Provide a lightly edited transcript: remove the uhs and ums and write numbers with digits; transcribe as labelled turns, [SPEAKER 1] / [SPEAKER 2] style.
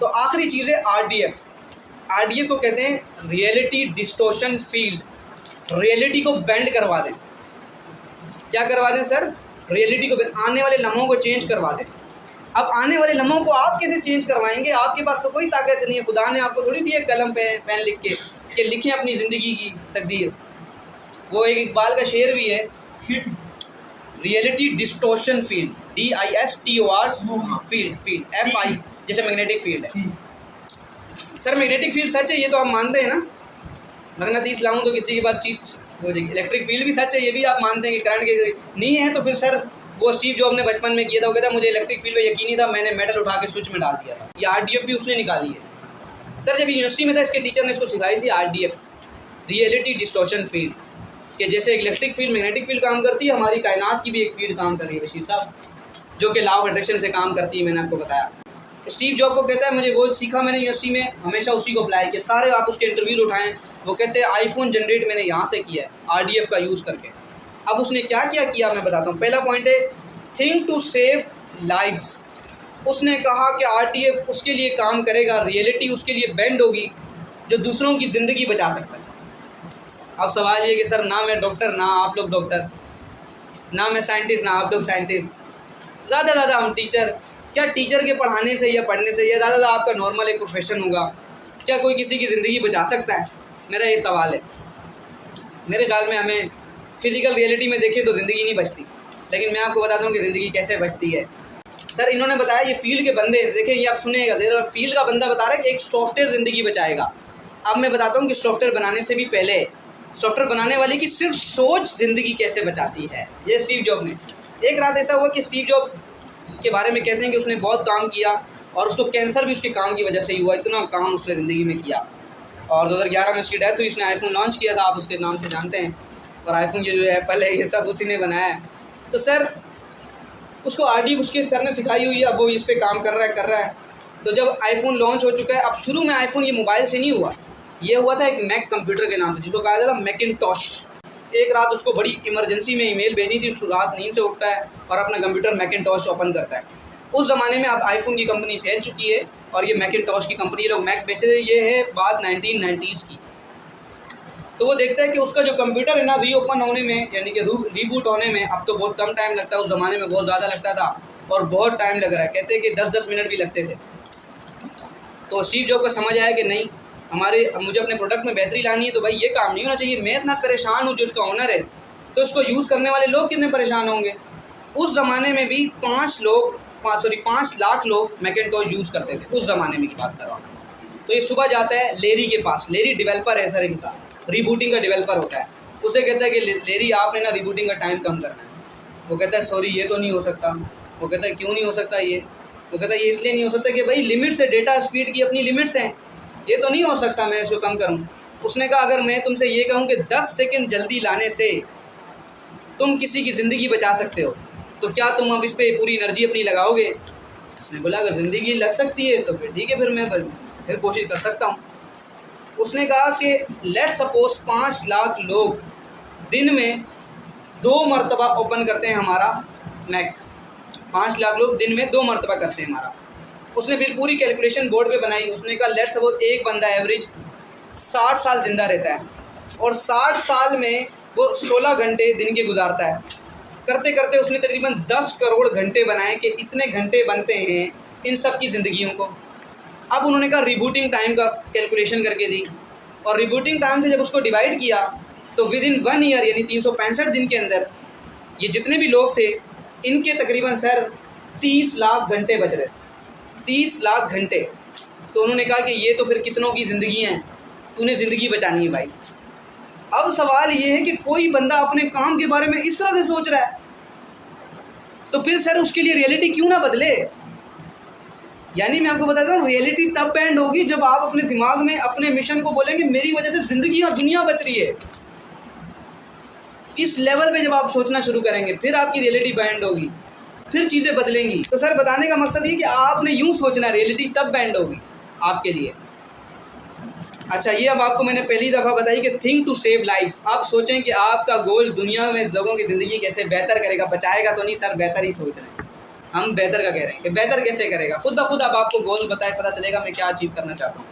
[SPEAKER 1] तो आखिरी चीज़ है RDF। RDF को कहते हैं रियलिटी डिस्टोर्शन फील्ड। रियलिटी को बेंड करवा दें। क्या करवा दें सर? रियलिटी को, आने वाले लम्हों को चेंज करवा दें। अब आने वाले लम्हों को आप कैसे चेंज करवाएंगे? आपके पास तो कोई ताकत नहीं है। खुदा ने आपको थोड़ी दी है कलम पे पेन लिख के कि लिखें अपनी ज़िंदगी की तकदीर। वो एक इकबाल का शेर भी है, reality distortion field, DISTOR field, FI जैसे मैग्नेटिक फील्ड है। सर मैग्नेटिक फील्ड सच है, ये तो आप मानते हैं ना? मगनातीस लाऊं तो किसी के पास चीज हो जाएगी। इलेक्ट्रिक फील्ड भी सच है, ये भी आप मानते हैं कि करंट के नहीं है। तो फिर सर वो स्टीव जॉब ने बचपन में किया था, वो कहता मुझे इलेक्ट्रिक फील्ड में यकीन नहीं था, मैंने मेटल उठा के स्विच में डाल दिया था। ये RDF भी उसने निकाली है। सर जब यूनिवर्सिटी में था, इसके टीचर ने इसको सिखाई थी RDF, रियलिटी डिस्टोर्शन फील्ड, कि जैसे इलेक्ट्रिक फील्ड मैग्नेटिक फील्ड काम करती है, हमारी कायनात की भी एक फील्ड काम कर रही है बशीर साहब, जो कि लॉ ऑफ अट्रैक्शन से काम करती है। मैंने आपको बताया। स्टीव जॉब को कहता है मुझे वो सीखा मैंने यूनिवर्सिटी में, हमेशा उसी को अप्लाई किया। सारे आप उसके इंटरव्यूज उठाएं, वो कहते हैं आईफोन जनरेट मैंने यहाँ से किया है RDF का यूज़ करके। अब उसने क्या क्या किया मैं बताता हूँ। पहला पॉइंट है थिंक टू सेव लाइव्स। उसने कहा कि RDF उसके लिए काम करेगा, रियलिटी उसके लिए बेंड होगी जो दूसरों की ज़िंदगी बचा सकता है। अब सवाल ये कि सर ना मैं डॉक्टर, ना आप लोग डॉक्टर, ना मैं साइंटिस्ट, ना आप लोग साइंटिस्ट, ज़्यादा हम टीचर। क्या टीचर के पढ़ाने से या पढ़ने से या ज़्यादा आपका नॉर्मल एक प्रोफेशन होगा, क्या कोई किसी की ज़िंदगी बचा सकता है? मेरा ये सवाल है। मेरे ख्याल में हमें फ़िज़िकल रियलिटी में देखें तो ज़िंदगी नहीं बचती, लेकिन मैं आपको बताता हूँ कि ज़िंदगी कैसे बचती है। सर इन्होंने बताया ये फील्ड के बंदे, देखिए ये आप सुनिएगा, फील्ड का बंदा बता रहा है कि एक सॉफ्टवेयर ज़िंदगी बचाएगा। अब मैं बताता हूँ कि सॉफ्टवेयर बनाने से भी पहले सॉफ्टवेयर बनाने वाले की सिर्फ सोच ज़िंदगी कैसे बचाती है। ये स्टीव जॉब ने, एक रात ऐसा हुआ कि स्टीव जॉब के बारे में कहते हैं कि उसने बहुत काम किया और उसको कैंसर भी उसके काम की वजह से ही हुआ। इतना काम उसने ज़िंदगी में किया और 2011 में उसकी डेथ हुई। उसने आईफोन लॉन्च किया था, आप उसके नाम से जानते हैं, और आईफोन ये जो एप्पल है ये सब उसी ने बनाया है। तो सर उसको RDF उसके सर ने सिखाई हुई है, अब वो इस पर काम कर रहा है। तो जब आईफोन लॉन्च हो चुका है, अब शुरू में आईफोन ये मोबाइल से नहीं हुआ, ये हुआ था एक मैक कंप्यूटर के नाम से, जिसको कहा जाता था मैकिनटॉश। एक रात उसको बड़ी इमरजेंसी में ईमेल भेजनी थी, उसको रात नींद से उठता है और अपना कंप्यूटर मैकिनटॉश ओपन करता है। उस ज़माने में अब आईफोन की कंपनी फैल चुकी है और ये मैकिनटॉश की कंपनी, ये लोग मैक बेचते थे। ये है बात 1990s की। तो वो देखता है कि उसका जो कंप्यूटर है ना, रीओपन होने में यानी कि रीबूट होने में अब तो बहुत कम टाइम लगता है, उस ज़माने में बहुत ज़्यादा लगता था और बहुत टाइम लग रहा है। कहते हैं कि 10-10 मिनट भी लगते थे। तो स्टीव जॉब को समझ आया कि नहीं, मुझे अपने प्रोडक्ट में बेहतरी लानी है, तो भाई ये काम नहीं होना चाहिए। मैं इतना परेशान हूँ, जो उसका ओनर है, तो इसको यूज़ करने वाले लोग कितने परेशान होंगे। उस ज़माने में भी 5 लाख लोग मैकिनटॉश यूज़ करते थे, उस ज़माने में की बात कर रहा हूँ। तो ये सुबह जाता है लेरी के पास, लेरी डेवलपर है सर, इनका रीबूटिंग का डेवलपर होता है। उसे कहता है कि लेरी आपने ना रीबूटिंग का टाइम कम करना है। वो कहता है सॉरी ये तो नहीं हो सकता। वो कहता है क्यों नहीं हो सकता ये? वो कहता है ये इसलिए नहीं हो सकता कि भाई लिमिट्स है, डेटा स्पीड की अपनी लिमिट्स हैं, ये तो नहीं हो सकता मैं इसको कम करूं। उसने कहा अगर मैं तुमसे ये कहूं कि 10 सेकंड जल्दी लाने से तुम किसी की ज़िंदगी बचा सकते हो, तो क्या तुम अब इस पर पूरी एनर्जी अपनी लगाओगे? उसने बोला अगर ज़िंदगी लग सकती है तो फिर ठीक है, फिर मैं फिर कोशिश कर सकता हूँ। उसने कहा कि लेट सपोज 5 लाख लोग दिन में 2 मरतबा ओपन करते हैं हमारा मैक। 5 लाख लोग दिन में 2 मरतबा करते हैं हमारा। उसने फिर पूरी कैलकुलेशन बोर्ड पे बनाई। उसने कहा लेट सपोज एक बंदा एवरेज 60 साल ज़िंदा रहता है और 60 साल में वो 16 घंटे दिन के गुजारता है। करते करते उसने तकरीबन 10 करोड़ घंटे बनाए कि इतने घंटे बनते हैं इन सब की ज़िंदगियों को। अब उन्होंने कहा रिबूटिंग टाइम का कैलकुलेशन करके दी और रिबूटिंग टाइम से जब उसको डिवाइड किया तो विद इन 1 ईयर यानी 365 दिन के अंदर ये जितने भी लोग थे इनके तकरीबन सर 30 लाख घंटे बच रहे, 30 लाख घंटे। तो उन्होंने कहा कि ये तो फिर कितनों की ज़िंदगी हैं, तूने ज़िंदगी बचानी है भाई। अब सवाल ये है कि कोई बंदा अपने काम के बारे में इस तरह से सोच रहा है, तो फिर सर उसके लिए रियलिटी क्यों ना बदले। यानी मैं आपको बताता हूँ रियलिटी तब बैंड होगी जब आप अपने दिमाग में अपने मिशन को बोलेंगे मेरी वजह से ज़िंदगी और दुनिया बच रही है। इस लेवल पे जब आप सोचना शुरू करेंगे फिर आपकी रियलिटी बैंड होगी, फिर चीज़ें बदलेंगी। तो सर बताने का मकसद ये कि आपने यूँ सोचना, रियलिटी तब बैंड होगी आपके लिए। अच्छा ये अब आपको मैंने पहली दफ़ा बताई कि थिंक टू सेव लाइफ्स। आप सोचें कि आपका गोल दुनिया में लोगों की ज़िंदगी कैसे बेहतर करेगा, बचाएगा तो नहीं सर, बेहतर ही सोच रहे हैं। हम बेहतर का कह रहे हैं कि बेहतर कैसे करेगा, खुद ब खुद अब आपको गोल्स बताए, पता चलेगा मैं क्या अचीव करना चाहता हूँ।